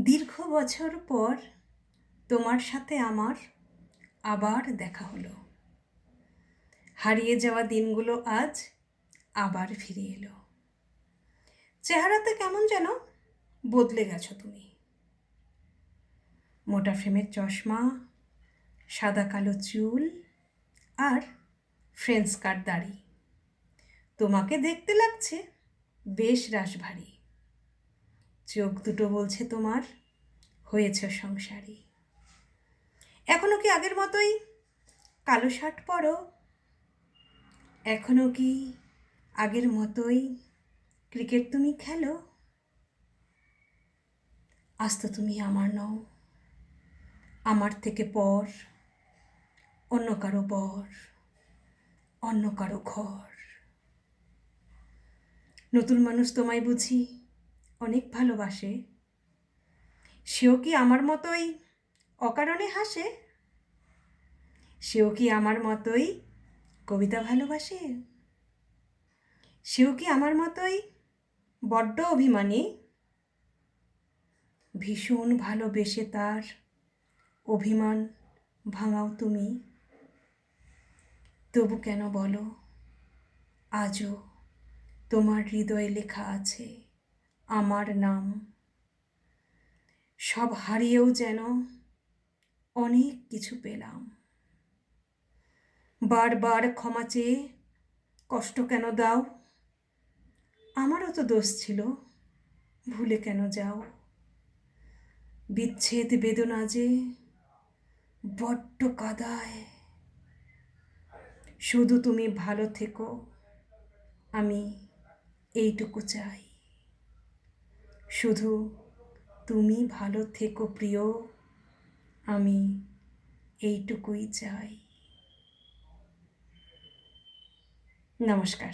দীর্ঘ বছর পর তোমার সাথে আমার আবার দেখা হলো। হারিয়ে যাওয়া দিনগুলো আজ আবার ফিরে এলো। চেহারাতে কেমন যেন বদলে গেছো তুমি। মোটা ফ্রেমের চশমা, সাদা কালো চুল আর ফ্রেঞ্চ কাট দাড়ি। তোমাকে দেখতে লাগছে বেশ রাশভারী। চোখ দুটো বলছে তোমার হয়েছ সংসারী। এখনো কি আগের মতোই কালো শার্ট পরো? এখনো কি আগের মতোই ক্রিকেট তুমি খেলো? আজ তো তুমি আমার নও, আমার থেকে পর, অন্য কারো বর, অন্য কারো ঘর। নতুন মানুষ তোমায় বুঝি অনেক ভালোবাসে। সেও কি আমার মতোই অকারণে হাসে? সেও কি আমার মতোই কবিতা ভালোবাসে? সেও কি আমার মতোই বড্ড অভিমানী? ভীষণ ভালোবেসে তার অভিমান ভাঙাও তুমি। তবু কেন বলো, আজও তোমার হৃদয়ে লেখা আছে আমার নাম। সব হারিয়েও যেন অনেক কিছু পেলাম। বারবার ক্ষমা চেয়ে কষ্ট কেন দাও? আমারও তো দোষ ছিল, ভুলে কেন যাও? বিচ্ছেদ বেদনা যে বড্ড কাদায়। শুধু তুমি ভালো থেকো, আমি এইটুকু চাই। শুধু তুমি ভালো থেকো প্রিয়, আমি এইটুকুই চাই। নমস্কার।